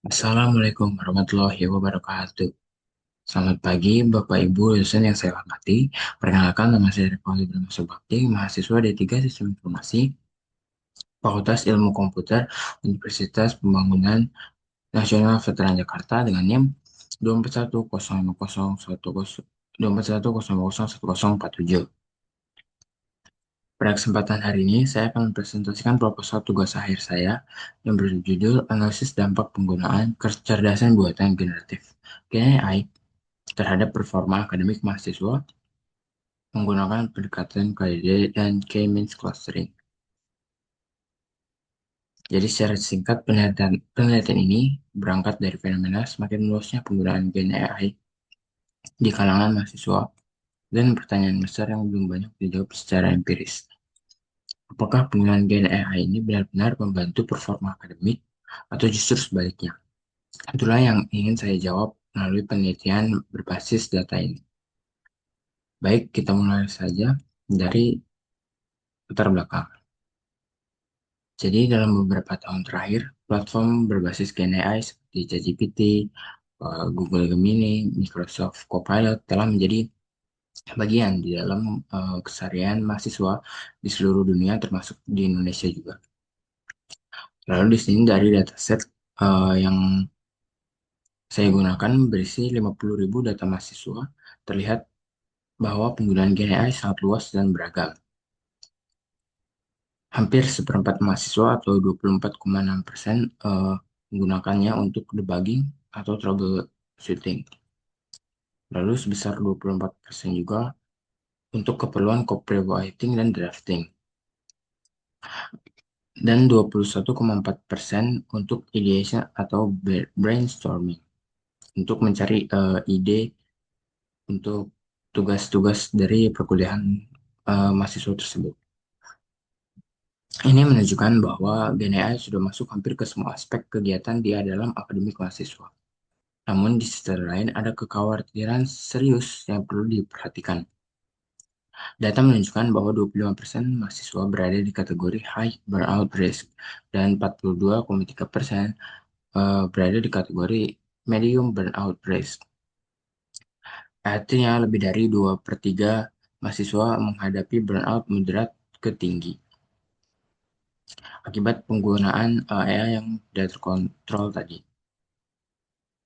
Assalamualaikum warahmatullahi wabarakatuh. Selamat pagi, Bapak Ibu dosen yang saya hormati. Perkenalkan, nama saya Rifai Ibnu Subakti, mahasiswa D3 Sistem Informasi, Fakultas Ilmu Komputer, Universitas Pembangunan Nasional Veteran Jakarta dengan NIM 2410010 Pada kesempatan hari ini, saya akan mempresentasikan proposal tugas akhir saya yang berjudul Analisis Dampak Penggunaan Kecerdasan Buatan Generatif (GenAI) terhadap performa akademik mahasiswa menggunakan pendekatan KID dan K-means clustering. Jadi secara singkat, penelitian ini berangkat dari fenomena semakin luasnya penggunaan Gen AI di kalangan mahasiswa dan pertanyaan besar yang belum banyak dijawab secara empiris. Apakah penggunaan Gen AI ini benar-benar membantu performa akademik atau justru sebaliknya? Itulah yang ingin saya jawab melalui penelitian berbasis data ini. Baik, kita mulai saja dari latar belakang. Jadi dalam beberapa tahun terakhir, platform berbasis Gen AI seperti ChatGPT, Google Gemini, Microsoft Copilot telah menjadi bagian di dalam keseharian mahasiswa di seluruh dunia termasuk di Indonesia juga. Lalu di sini dari dataset yang saya gunakan berisi 50.000 data mahasiswa, terlihat bahwa penggunaan Gen AI sangat luas dan beragam. Hampir seperempat mahasiswa atau 24,6% menggunakannya untuk debugging atau troubleshooting. Lalu sebesar 24% juga untuk keperluan copywriting dan drafting. Dan 21,4% untuk ideation atau brainstorming. Untuk mencari ide untuk tugas-tugas dari perkuliahan mahasiswa tersebut. Ini menunjukkan bahwa Gen AI sudah masuk hampir ke semua aspek kegiatan dia dalam akademik mahasiswa. Namun di sisi lain ada kekhawatiran serius yang perlu diperhatikan. Data menunjukkan bahwa 25% mahasiswa berada di kategori high burnout risk dan 42,3% berada di kategori medium burnout risk. Artinya lebih dari 2/3 mahasiswa menghadapi burnout moderat ke tinggi akibat penggunaan AI yang tidak terkontrol tadi.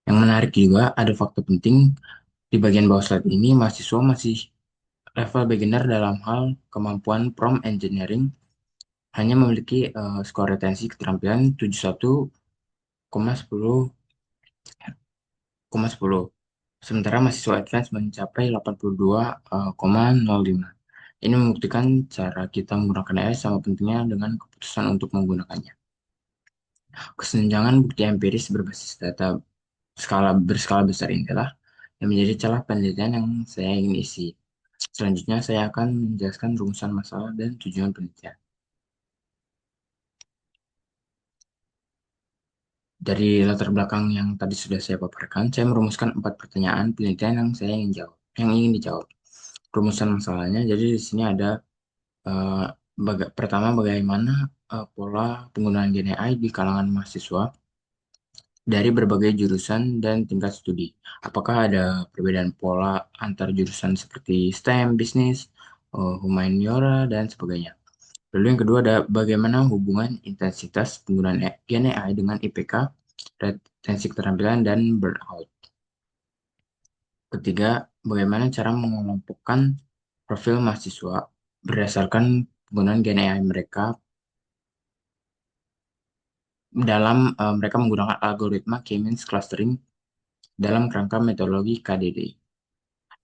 Yang menarik juga ada fakta penting di bagian bawah slide ini, mahasiswa masih level beginner dalam hal kemampuan prompt engineering, hanya memiliki skor retensi keterampilan 71,10,10. Sementara mahasiswa advance mencapai 82,05. Ini membuktikan cara kita menggunakan AI sama pentingnya dengan keputusan untuk menggunakannya. Kesenjangan bukti empiris berbasis data berskala besar inilah yang menjadi celah penelitian yang saya ingin isi. Selanjutnya saya akan menjelaskan rumusan masalah dan tujuan penelitian. Dari latar belakang yang tadi sudah saya paparkan, saya merumuskan 4 pertanyaan penelitian yang saya ingin jawab, yang ingin dijawab. Rumusan masalahnya, jadi di sini ada eh, pertama bagaimana pola penggunaan Gen AI di kalangan mahasiswa dari berbagai jurusan dan tingkat studi. Apakah ada perbedaan pola antar jurusan seperti STEM, bisnis, humaniora, dan sebagainya. Lalu yang kedua ada bagaimana hubungan intensitas penggunaan Gen AI dengan IPK, retensi keterampilan, dan burnout. Ketiga, bagaimana cara mengelompokkan profil mahasiswa berdasarkan penggunaan Gen AI mereka dalam mereka menggunakan algoritma K-means clustering dalam kerangka metodologi KDD.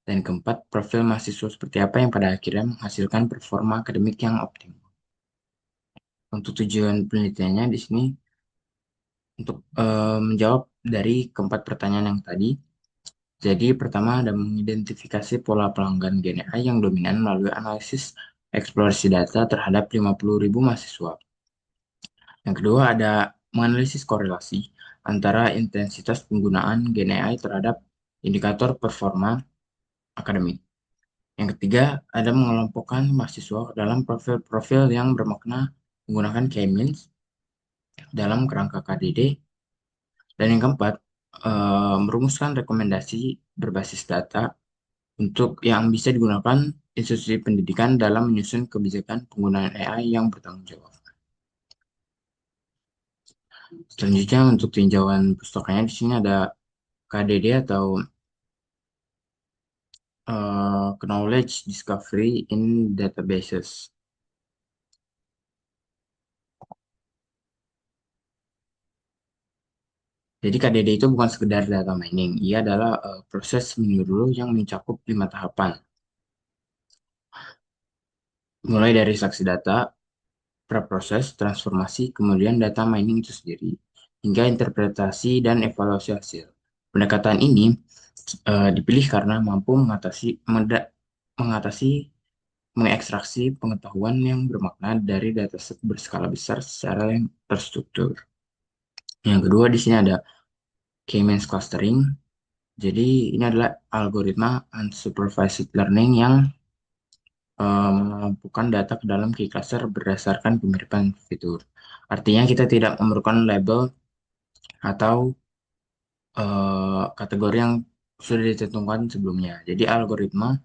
Dan keempat, profil mahasiswa seperti apa yang pada akhirnya menghasilkan performa akademik yang optimal. Untuk tujuan penelitiannya di sini untuk menjawab dari keempat pertanyaan yang tadi. Jadi pertama ada mengidentifikasi pola pelanggan Gen AI yang dominan melalui analisis eksplorasi data terhadap 50.000 mahasiswa. Yang kedua ada menganalisis korelasi antara intensitas penggunaan Gen AI terhadap indikator performa akademik. Yang ketiga, ada mengelompokkan mahasiswa dalam profil-profil yang bermakna menggunakan K-means dalam kerangka KDD. Dan yang keempat, merumuskan rekomendasi berbasis data untuk yang bisa digunakan institusi pendidikan dalam menyusun kebijakan penggunaan AI yang bertanggung jawab. Selanjutnya untuk tinjauan pustakanya di sini ada KDD atau Knowledge Discovery in Databases. Jadi KDD itu bukan sekedar data mining, ia adalah proses menyeluruh yang mencakup 5 tahapan, mulai dari saksi data, preproses, transformasi, kemudian data mining itu sendiri, hingga interpretasi dan evaluasi hasil. Pendekatan ini dipilih karena mampu mengatasi mengekstraksi pengetahuan yang bermakna dari dataset berskala besar secara yang terstruktur. Yang kedua di sini ada K-means clustering. Jadi ini adalah algoritma unsupervised learning yang mengumpulkan data ke dalam key cluster berdasarkan kemiripan fitur. Artinya kita tidak memerlukan label atau kategori yang sudah ditentukan sebelumnya. Jadi algoritma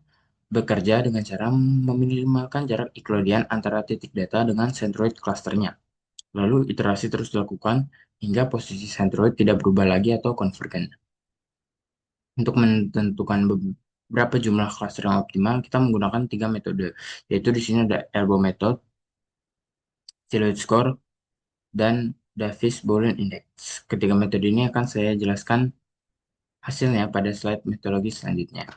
bekerja dengan cara meminimalkan jarak euklidian antara titik data dengan centroid clusternya. Lalu iterasi terus dilakukan hingga posisi centroid tidak berubah lagi atau konvergen. Untuk menentukan berapa jumlah cluster yang optimal, kita menggunakan 3 metode, yaitu di sini ada elbow method, silhouette score, dan Davis Boolean Index. Ketiga metode ini akan saya jelaskan hasilnya pada slide metodologi selanjutnya.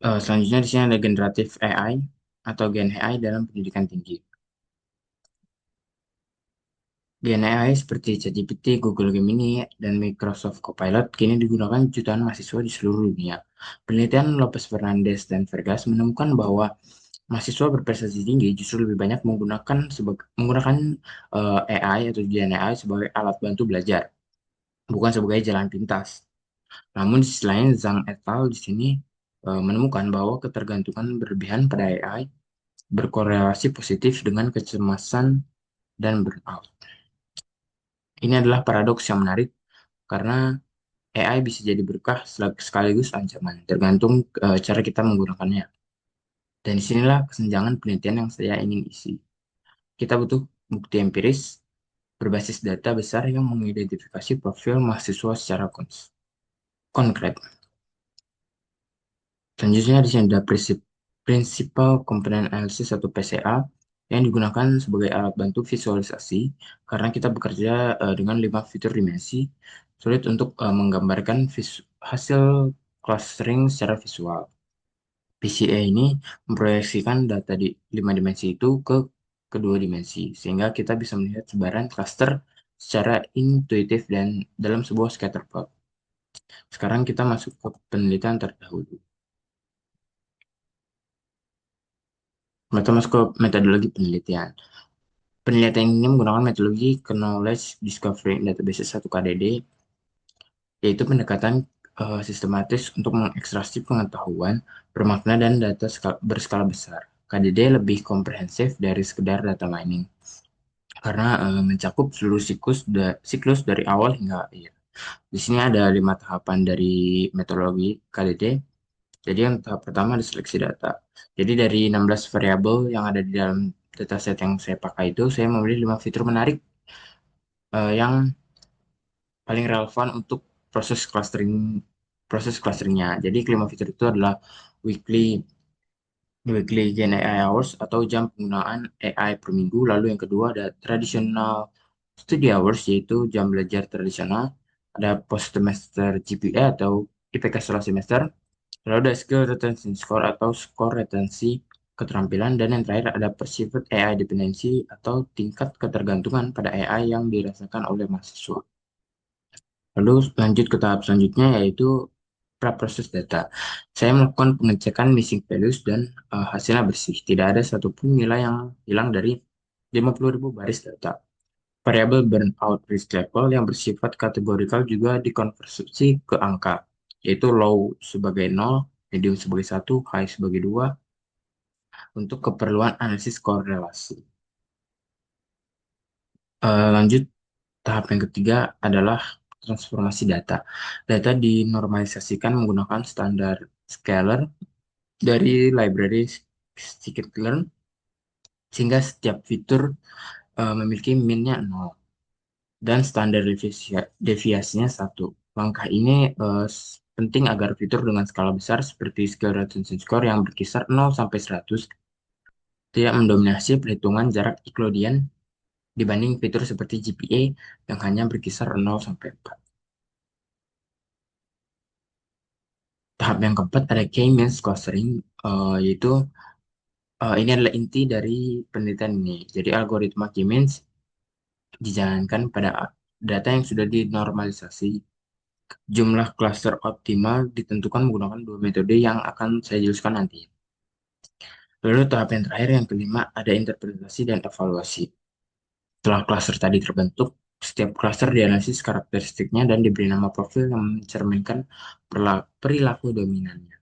Selanjutnya di sini ada generative AI atau Gen AI dalam pendidikan tinggi. Gen AI seperti ChatGPT, Google Gemini, dan Microsoft Copilot kini digunakan jutaan mahasiswa di seluruh dunia. Penelitian Lopez Fernandez dan Vergas menemukan bahwa mahasiswa berprestasi tinggi justru lebih banyak menggunakan AI atau Gen AI sebagai alat bantu belajar, bukan sebagai jalan pintas. Namun di sisi lain, Zhang et al. Di sini menemukan bahwa ketergantungan berlebihan pada AI berkorelasi positif dengan kecemasan dan burnout. Ini adalah paradoks yang menarik karena AI bisa jadi berkah sekaligus ancaman, tergantung cara kita menggunakannya. Dan disinilah kesenjangan penelitian yang saya ingin isi. Kita butuh bukti empiris berbasis data besar yang mengidentifikasi profil mahasiswa secara konkret. Selanjutnya di sini ada Principal Component Analysis atau PCA yang digunakan sebagai alat bantu visualisasi karena kita bekerja dengan 5 fitur dimensi, sulit untuk menggambarkan hasil clustering secara visual. PCA ini memproyeksikan data di 5 dimensi itu ke kedua dimensi, sehingga kita bisa melihat sebaran cluster secara intuitif dan dalam sebuah scatter plot. Sekarang kita masuk ke penelitian terdahulu. Kita masuk ke metodologi penelitian. Penelitian ini menggunakan metodologi Knowledge Discovery Databases atau KDD, yaitu pendekatan sistematis untuk mengekstraksi pengetahuan bermakna dan data berskala besar. KDD lebih komprehensif dari sekedar data mining karena mencakup seluruh siklus dari awal hingga akhir. Di sini ada 5 tahapan dari metodologi KDD. Jadi yang tahap pertama ada seleksi data. Jadi dari 16 variabel yang ada di dalam dataset yang saya pakai itu, saya memilih 5 fitur menarik yang paling relevan untuk proses clusteringnya. Jadi kelima fitur itu adalah weekly weekly Gen AI hours atau jam penggunaan AI per minggu. Lalu yang kedua ada traditional study hours yaitu jam belajar tradisional. Ada post semester GPA atau IPK setelah semester. Lalu ada skill retention score atau skor retensi keterampilan. Dan yang terakhir ada perceived AI dependency atau tingkat ketergantungan pada AI yang dirasakan oleh mahasiswa. Lalu lanjut ke tahap selanjutnya yaitu pra-proses data. Saya melakukan pengecekan missing values dan hasilnya bersih. Tidak ada satupun nilai yang hilang dari 50.000 baris data. Variabel burnout risk level yang bersifat kategorikal juga dikonversi ke angka, yaitu low sebagai 0, medium sebagai 1, high sebagai 2, untuk keperluan analisis korelasi. Lanjut, tahap yang ketiga adalah transformasi data. Data dinormalisasikan menggunakan standar scalar dari library scikit-learn sehingga setiap fitur memiliki min-nya 0 dan standar deviasinya 1. Langkah ini penting agar fitur dengan skala besar seperti skill retention score yang berkisar 0 sampai 100 tidak mendominasi perhitungan jarak Euclidean dibanding fitur seperti GPA yang hanya berkisar 0 sampai 4. Tahap yang keempat ada K-means clustering, yaitu ini adalah inti dari penelitian ini. Jadi algoritma K-means dijalankan pada data yang sudah dinormalisasi. Jumlah cluster optimal ditentukan menggunakan dua metode yang akan saya jelaskan nanti. Lalu tahap yang terakhir, yang kelima, ada interpretasi dan evaluasi. Setelah cluster tadi terbentuk, setiap cluster dianalisis karakteristiknya dan diberi nama profil yang mencerminkan perilaku dominannya.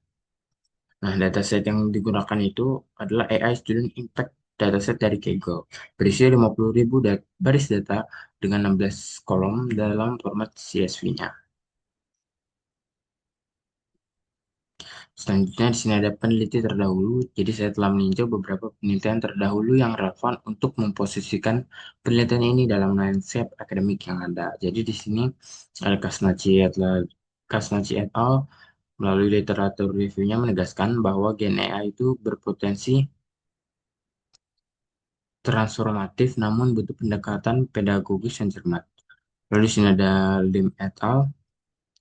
Nah, dataset yang digunakan itu adalah AI Student Impact dataset dari Kaggle. Berisi 50.000 baris data dengan 16 kolom dalam format CSV-nya. Selanjutnya di sini ada peneliti terdahulu. Jadi saya telah meninjau beberapa penelitian terdahulu yang relevan untuk memposisikan penelitian ini dalam landscape akademik yang ada. Jadi di sini ada Kasnachi et al. Melalui literatur reviewnya menegaskan bahwa Gen AI itu berpotensi transformatif namun butuh pendekatan pedagogis yang cermat. Lalu di sini ada Lim et al.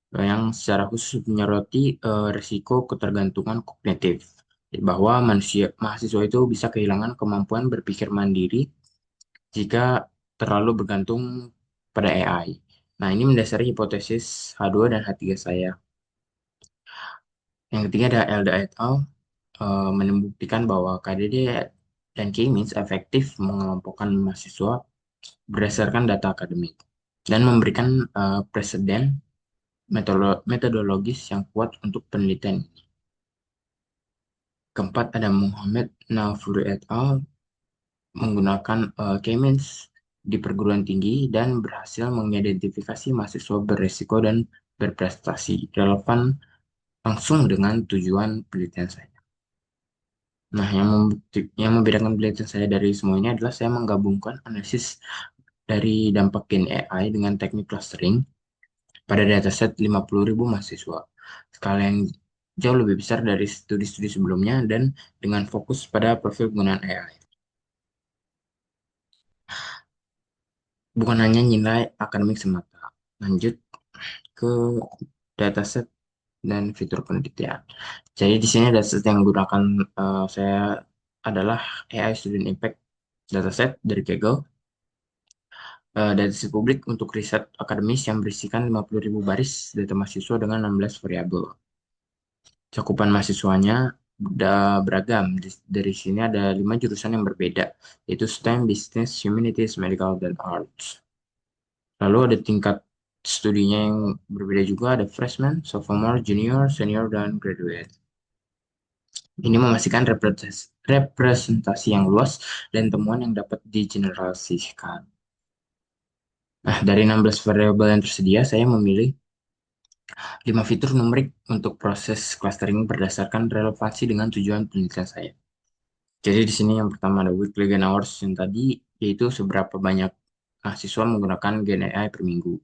Yang secara khusus menyoroti risiko ketergantungan kognitif, bahwa mahasiswa itu bisa kehilangan kemampuan berpikir mandiri jika terlalu bergantung pada AI. Nah, ini mendasari hipotesis H2 dan H3 saya. Yang ketiga ada Elda et al. Membuktikan bahwa KDD dan K-means efektif mengelompokkan mahasiswa berdasarkan data akademik dan memberikan preseden metodologis yang kuat untuk penelitian ini. Keempat ada Muhammad Nafuri et al. Menggunakan K-means di perguruan tinggi dan berhasil mengidentifikasi mahasiswa beresiko dan berprestasi relevan langsung dengan tujuan penelitian saya. Nah, yang membedakan penelitian saya dari semuanya adalah saya menggabungkan analisis dari dampak Gen AI dengan teknik clustering pada dataset 50.000 mahasiswa. Skala yang jauh lebih besar dari studi-studi sebelumnya dan dengan fokus pada profil penggunaan AI. Bukan hanya nilai akademik semata. Lanjut ke dataset dan fitur penelitian. Jadi di sini dataset yang digunakan saya adalah AI Student Impact dataset dari Kaggle. Dataset publik untuk riset akademis yang berisikan 50.000 baris data mahasiswa dengan 16 variabel. Cakupan mahasiswanya beragam. Dari sini ada 5 jurusan yang berbeda, yaitu STEM, Business, Humanities, Medical, dan Arts. Lalu ada tingkat studinya yang berbeda juga, ada freshman, sophomore, junior, senior, dan graduate. Ini memastikan representasi yang luas dan temuan yang dapat digeneralisasikan. Nah, dari 16 variabel yang tersedia, saya memilih 5 fitur numerik untuk proses clustering berdasarkan relevansi dengan tujuan penelitian saya. Jadi di sini yang pertama ada weekly gain hours yang tadi, yaitu seberapa banyak mahasiswa menggunakan Gen AI per minggu.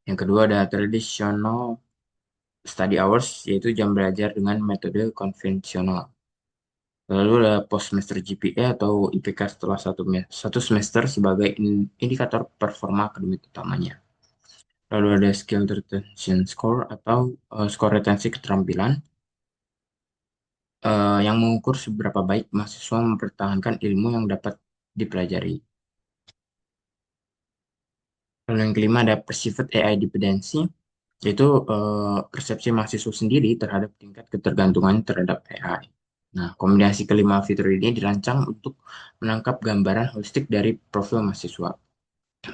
Yang kedua ada traditional study hours, yaitu jam belajar dengan metode konvensional. Lalu ada post semester GPA atau IPK setelah satu semester sebagai indikator performa akademik utamanya. Lalu ada skill retention score atau skor retensi keterampilan yang mengukur seberapa baik mahasiswa mempertahankan ilmu yang dapat dipelajari. Lalu yang kelima ada perceived AI dependency, yaitu persepsi mahasiswa sendiri terhadap tingkat ketergantungan terhadap AI. Nah, kombinasi kelima fitur ini dirancang untuk menangkap gambaran holistik dari profil mahasiswa,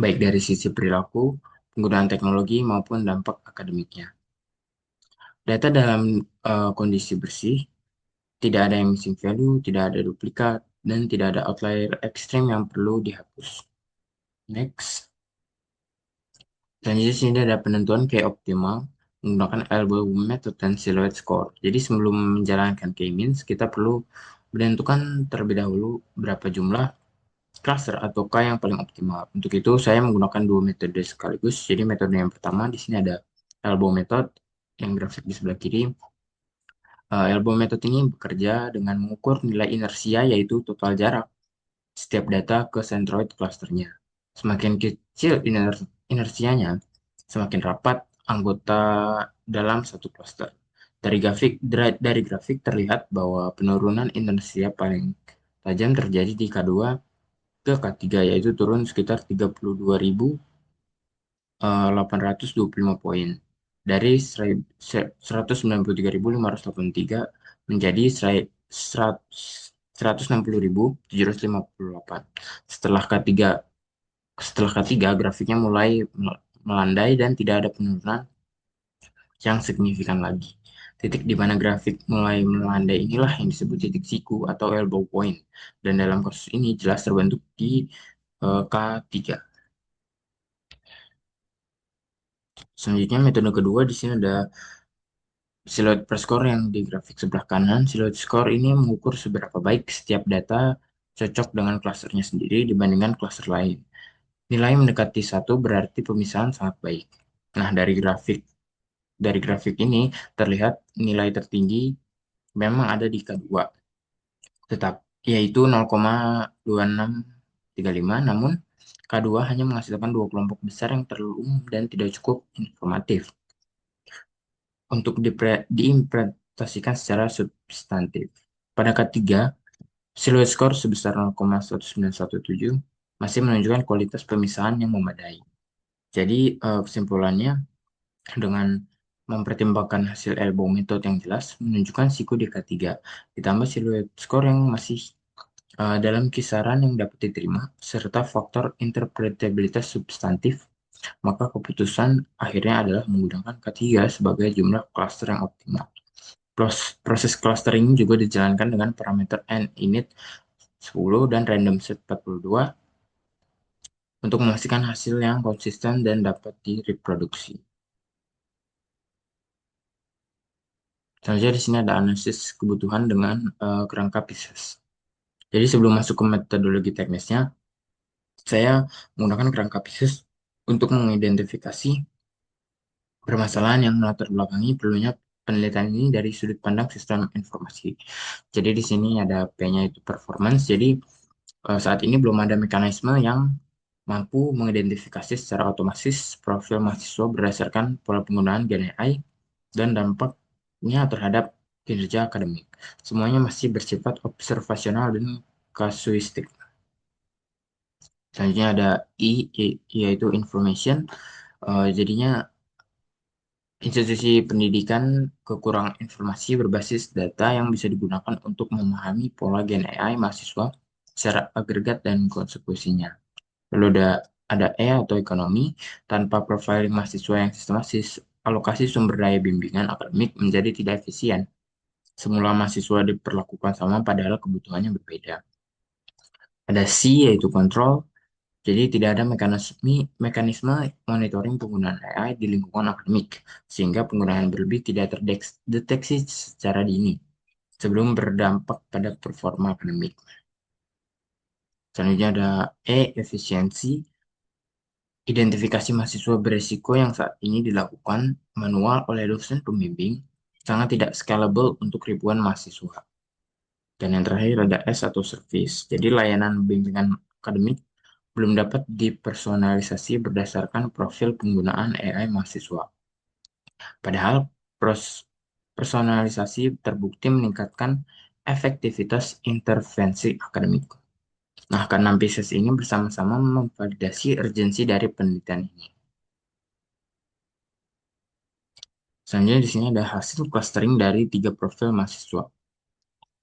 baik dari sisi perilaku, penggunaan teknologi, maupun dampak akademiknya. Data dalam kondisi bersih Tidak ada yang missing value, tidak ada duplikat, dan tidak ada outlier ekstrim yang perlu dihapus. Next. Selanjutnya sini ada penentuan key optimal menggunakan elbow method dan silhouette score. Jadi sebelum menjalankan key means, kita perlu menentukan terlebih dahulu berapa jumlah cluster atau K yang paling optimal. Untuk itu, saya menggunakan dua metode sekaligus. Jadi metode yang pertama di sini ada elbow method yang grafik di sebelah kiri. Elbow method ini bekerja dengan mengukur nilai inersia yaitu total jarak setiap data ke centroid clusternya. Semakin kecil inersianya, semakin rapat anggota dalam satu cluster. Dari grafik terlihat bahwa penurunan inersia paling tajam terjadi di K2 ke K3 yaitu turun sekitar 32.825 poin dari 193.583 menjadi 160.758. Setelah K3 setelah K3 grafiknya mulai melandai dan tidak ada penurunan yang signifikan lagi. Titik di mana grafik mulai melandai inilah yang disebut titik siku atau elbow point. Dan dalam kasus ini jelas terbentuk di K3. Selanjutnya metode kedua di sini ada silhouette per score yang di grafik sebelah kanan. Silhouette score ini mengukur seberapa baik setiap data cocok dengan klasternya sendiri dibandingkan klaster lain. Nilai mendekati satu berarti pemisahan sangat baik. Nah, dari grafik ini terlihat nilai tertinggi memang ada di K2, tetap yaitu 0,2635, namun K2 hanya menghasilkan dua kelompok besar yang terlalu umum dan tidak cukup informatif untuk diimplementasikan secara substantif. Pada K3, silhouette score sebesar 0,1917 masih menunjukkan kualitas pemisahan yang memadai. Jadi, kesimpulannya, dengan mempertimbangkan hasil elbow method yang jelas menunjukkan siku di K3, ditambah silhouette score yang masih dalam kisaran yang dapat diterima, serta faktor interpretabilitas substantif, maka keputusan akhirnya adalah menggunakan K3 sebagai jumlah cluster yang optimal. Proses clustering juga dijalankan dengan parameter n-init 10 dan random set 42 untuk memastikan hasil yang konsisten dan dapat direproduksi. Selanjutnya di sini ada analisis kebutuhan dengan kerangka Pisces. Jadi sebelum masuk ke metodologi teknisnya, saya menggunakan kerangka Pisces untuk mengidentifikasi permasalahan yang melatar belakangi perlunya penelitian ini dari sudut pandang sistem informasi. Jadi di sini ada P-nya itu performance. Jadi saat ini belum ada mekanisme yang mampu mengidentifikasi secara otomatis profil mahasiswa berdasarkan pola penggunaan Gen AI dan dampaknya terhadap kinerja akademik. Semuanya masih bersifat observasional dan kasuistik. Selanjutnya ada yaitu information. Jadinya institusi pendidikan kekurangan informasi berbasis data yang bisa digunakan untuk memahami pola Gen AI mahasiswa secara agregat dan konsekuensinya. Lalu ada E atau ekonomi, tanpa profiling mahasiswa yang sistematis, alokasi sumber daya bimbingan akademik menjadi tidak efisien. Semula mahasiswa diperlakukan sama padahal kebutuhannya berbeda. Ada C yaitu kontrol, jadi tidak ada mekanisme monitoring penggunaan AI di lingkungan akademik, sehingga penggunaan berlebih tidak terdeteksi secara dini sebelum berdampak pada performa akademik. Selanjutnya ada E, efisiensi. Identifikasi mahasiswa beresiko yang saat ini dilakukan manual oleh dosen pembimbing sangat tidak scalable untuk ribuan mahasiswa. Dan yang terakhir ada S atau service. Jadi layanan bimbingan akademik belum dapat dipersonalisasi berdasarkan profil penggunaan AI mahasiswa. Padahal personalisasi terbukti meningkatkan efektivitas intervensi akademik. Nah, keenam pieces ini bersama-sama memvalidasi urgensi dari penelitian ini. Selanjutnya di sini ada hasil clustering dari tiga profil mahasiswa.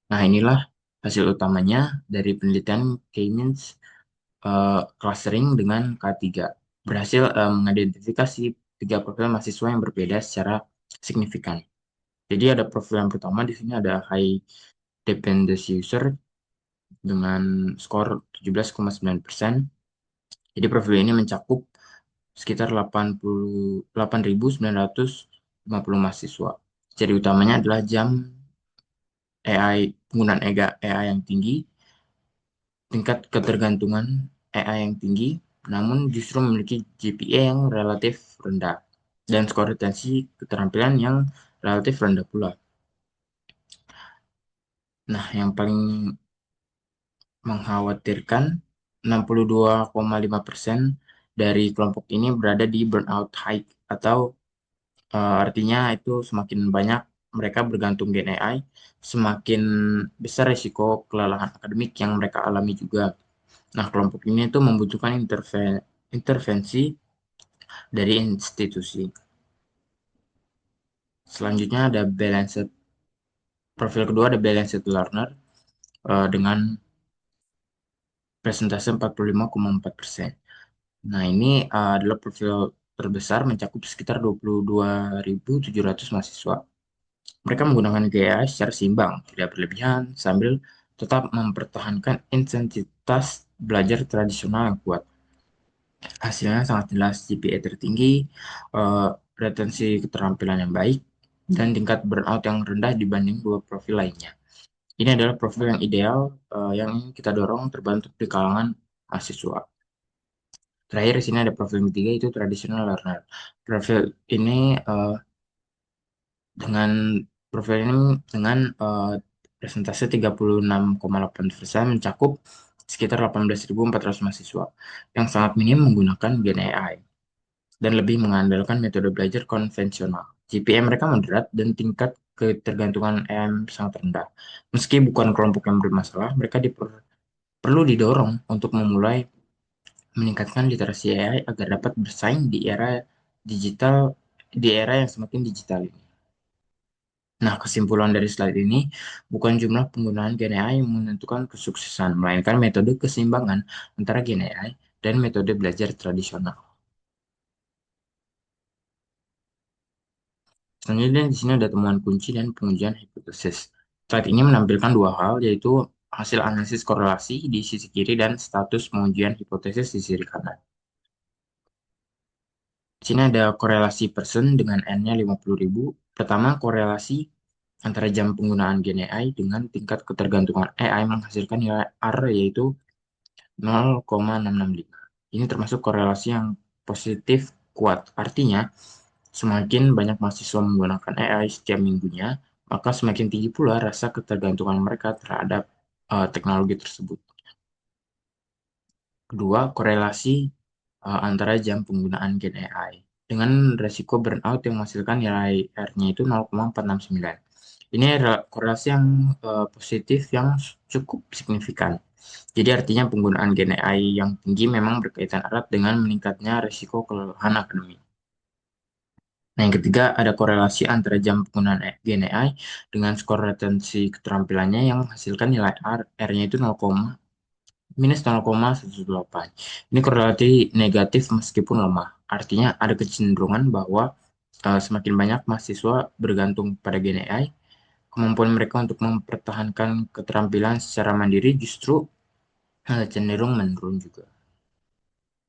Nah, inilah hasil utamanya dari penelitian K-means clustering dengan K3. Berhasil mengidentifikasi tiga profil mahasiswa yang berbeda secara signifikan. Jadi ada profil yang pertama di sini ada high dependency user dengan skor 17,9%. Jadi profil ini mencakup sekitar 8.950 mahasiswa. Ciri utamanya adalah jam AI, penggunaan AI yang tinggi, tingkat ketergantungan AI yang tinggi, namun justru memiliki GPA yang relatif rendah, dan skor retensi keterampilan yang relatif rendah pula. Nah, yang paling mengkhawatirkan, 62,5% dari kelompok ini berada di burnout high, atau artinya itu semakin banyak mereka bergantung Gen AI, semakin besar risiko kelelahan akademik yang mereka alami juga. Nah, kelompok ini itu membutuhkan intervensi dari institusi. Selanjutnya ada balanced, profil kedua ada balanced learner dengan persentase 45,4%. Nah, ini adalah profil terbesar mencakup sekitar 22.700 mahasiswa. Mereka menggunakan gaya secara seimbang, tidak berlebihan, sambil tetap mempertahankan intensitas belajar tradisional yang kuat. Hasilnya sangat jelas, GPA tertinggi, eh, retensi keterampilan yang baik, dan tingkat burnout yang rendah dibanding dua profil lainnya. Ini adalah profil yang ideal yang ingin kita dorong terbentuk di kalangan mahasiswa. Terakhir di sini ada profil yang ketiga, itu traditional learner. Profil ini eh, dengan profil ini dengan presentase 36,8% mencakup sekitar 18.400 mahasiswa yang sangat minim menggunakan Gen AI dan lebih mengandalkan metode belajar konvensional. GPA mereka moderat dan tingkat ketergantungan AM sangat rendah. Meski bukan kelompok yang bermasalah, mereka perlu didorong untuk memulai meningkatkan literasi AI agar dapat bersaing digital di era yang semakin digital ini. Nah, kesimpulan dari slide ini, bukan jumlah penggunaan Gen AI yang menentukan kesuksesan, melainkan metode keseimbangan antara Gen AI dan metode belajar tradisional. Selanjutnya di sini ada temuan kunci dan pengujian hipotesis. Slide ini menampilkan dua hal, yaitu hasil analisis korelasi di sisi kiri dan status pengujian hipotesis di sisi kanan. Di sini ada korelasi person dengan N-nya 50.000. Pertama, korelasi antara jam penggunaan Gen AI dengan tingkat ketergantungan AI menghasilkan nilai R, yaitu 0,665. Ini termasuk korelasi yang positif kuat. Artinya, semakin banyak mahasiswa menggunakan AI setiap minggunya, maka semakin tinggi pula rasa ketergantungan mereka terhadap teknologi tersebut. Kedua, korelasi antara jam penggunaan Gen AI dengan resiko burnout yang menghasilkan nilai R-nya itu 0,469. Ini korelasi yang positif yang cukup signifikan. Jadi artinya penggunaan Gen AI yang tinggi memang berkaitan erat dengan meningkatnya risiko kelelahan akademik. Nah, yang ketiga ada korelasi antara jam penggunaan Gen AI dengan skor retensi keterampilannya yang menghasilkan nilai R-nya itu 0, minus 0,118. Ini korelasi negatif meskipun lemah. Artinya ada kecenderungan bahwa semakin banyak mahasiswa bergantung pada Gen AI, kemampuan mereka untuk mempertahankan keterampilan secara mandiri justru cenderung menurun juga.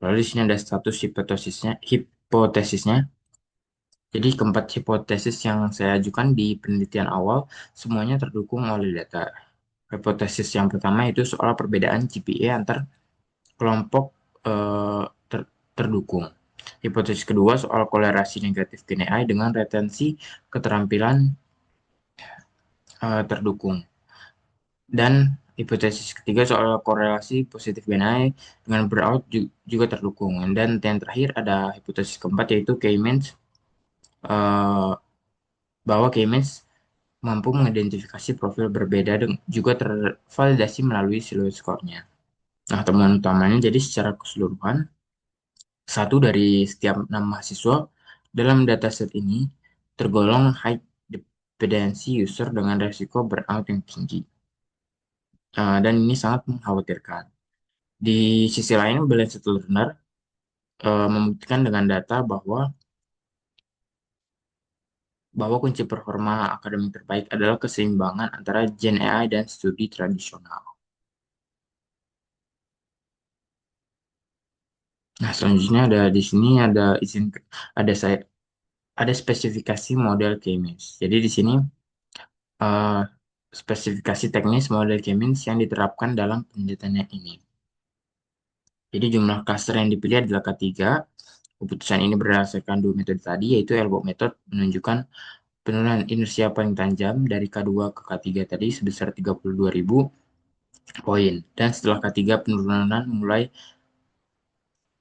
Lalu di sini ada status hipotesisnya. Jadi keempat hipotesis yang saya ajukan di penelitian awal semuanya terdukung oleh data. Hipotesis yang pertama itu soal perbedaan GPA antar kelompok eh, terdukung. Hipotesis kedua soal kolerasi negatif Gen AI dengan retensi keterampilan terdukung. Dan hipotesis ketiga soal korelasi positif Gen AI dengan breakout juga terdukung. Dan yang terakhir ada hipotesis keempat, yaitu K-means, eh, bahwa K-means mampu mengidentifikasi profil berbeda dan juga tervalidasi melalui silhouette score-nya. Nah, temuan utamanya jadi secara keseluruhan, satu dari setiap 6 mahasiswa dalam dataset ini tergolong high dependency user dengan resiko burnout yang tinggi. Dan ini sangat mengkhawatirkan. Di sisi lain, balanced learner membuktikan dengan data bahwa bahwa kunci performa akademik terbaik adalah keseimbangan antara Gen AI dan studi tradisional. Nah, selanjutnya di sini ada saya ada spesifikasi model K-means. Jadi di sini eh, spesifikasi teknis model K-means yang diterapkan dalam penelitian ini. Jadi jumlah cluster yang dipilih adalah K3. Keputusan ini berdasarkan dua metode tadi, yaitu Elbow Method menunjukkan penurunan inersia paling tajam dari K2 ke K3 tadi sebesar 32.000 poin. Dan setelah K3 penurunan mulai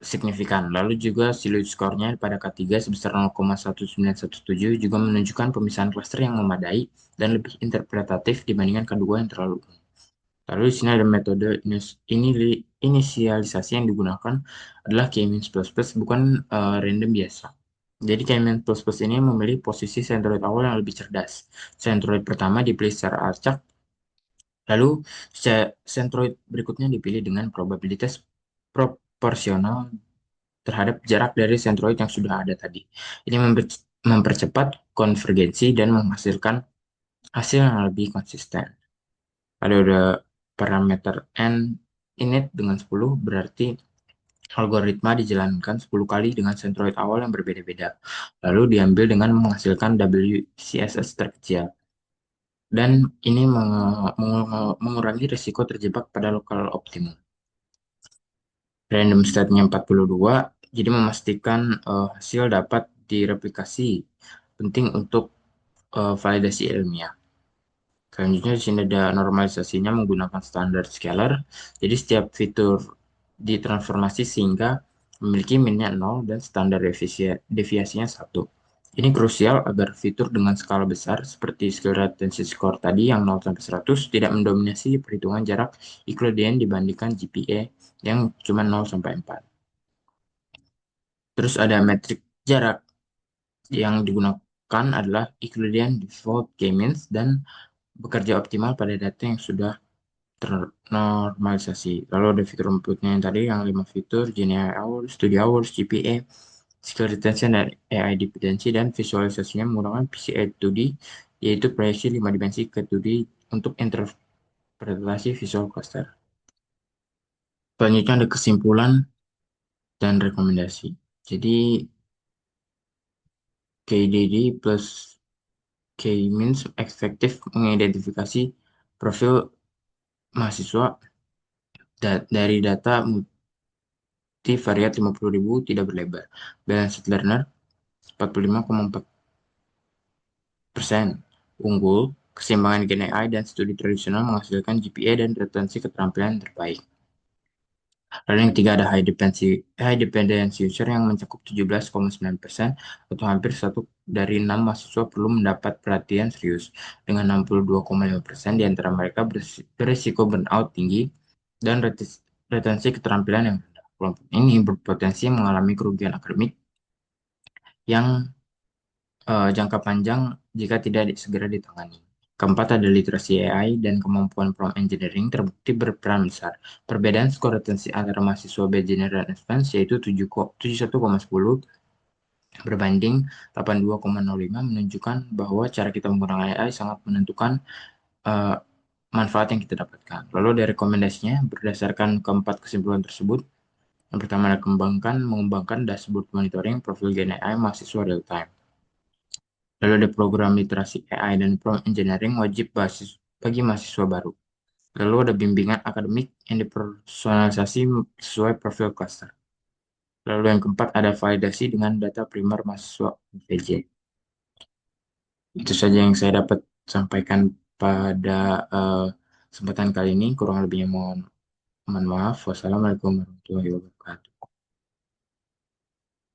signifikan. Lalu juga silhouette score-nya pada K3 sebesar 0,1917 juga menunjukkan pemisahan klaster yang memadai dan lebih interpretatif dibandingkan kedua yang terlalu umum. Lalu di sini ada metode inisialisasi yang digunakan adalah K-means plus plus, bukan random biasa. Jadi K-means plus plus ini memilih posisi centroid awal yang lebih cerdas. Centroid pertama dipilih secara acak, lalu centroid berikutnya dipilih dengan probabilitas proporsional terhadap jarak dari sentroid yang sudah ada tadi. Ini mempercepat konvergensi dan menghasilkan hasil yang lebih konsisten. Ada parameter n init dengan 10 berarti algoritma dijalankan 10 kali dengan sentroid awal yang berbeda-beda. Lalu diambil dengan menghasilkan WCSS terkecil. Dan ini mengurangi risiko terjebak pada lokal optimum. Random state-nya 42, jadi memastikan hasil dapat direplikasi. Penting untuk validasi ilmiah. Selanjutnya di sini ada normalisasinya menggunakan standar scalar. Jadi setiap fitur ditransformasi sehingga memiliki minnya 0 dan standar deviasinya 1. Ini krusial agar fitur dengan skala besar seperti skill retention score tadi yang 0 sampai 100 tidak mendominasi perhitungan jarak Euclidean dibandingkan GPA yang cuma 0 sampai 4. Terus ada metrik jarak yang digunakan adalah Euclidean default K-means dan bekerja optimal pada data yang sudah ternormalisasi. Lalu ada fitur inputnya yang tadi, yang 5 fitur, GenAI Hours, Study Hours, GPA, Skill Retention, dan AI Dependency, dan visualisasinya menggunakan PCA 2D, yaitu proyeksi 5 dimensi ke 2D untuk interpretasi visual cluster. Selanjutnya ada kesimpulan dan rekomendasi. Jadi, KDD plus K-means efektif mengidentifikasi profil mahasiswa dari data multivariat 50.000 tidak berlebar. Balanced learner 45,4% unggul, keseimbangan Gen AI dan studi tradisional menghasilkan GPA dan retensi keterampilan terbaik. Lalu yang ketiga ada high dependency user yang mencakup 17,9% atau hampir satu dari 6 mahasiswa perlu mendapat perhatian serius, dengan 62,5% di antara mereka berisiko burnout tinggi dan retensi keterampilan yang rendah. Kelompok ini berpotensi mengalami kerugian akademik yang jangka panjang jika tidak segera ditangani. Keempat ada literasi AI dan kemampuan prompt engineering terbukti berperan besar. Perbedaan skor retensi antara mahasiswa beginner dan advance yaitu 71,10 berbanding 82,05 menunjukkan bahwa cara kita menggunakan AI sangat menentukan uh, manfaat yang kita dapatkan. Lalu dari rekomendasinya berdasarkan keempat kesimpulan tersebut, yang pertama adalah mengembangkan dashboard monitoring profil Gen AI mahasiswa real time. Lalu ada program literasi AI dan prompt engineering wajib bagi mahasiswa baru. Lalu ada bimbingan akademik yang dipersonalisasi sesuai profil cluster. Lalu yang keempat ada validasi dengan data primer mahasiswa PJ. Itu saja yang saya dapat sampaikan pada kesempatan kali ini. Kurang lebihnya mohon maaf. Wassalamualaikum warahmatullahi wabarakatuh.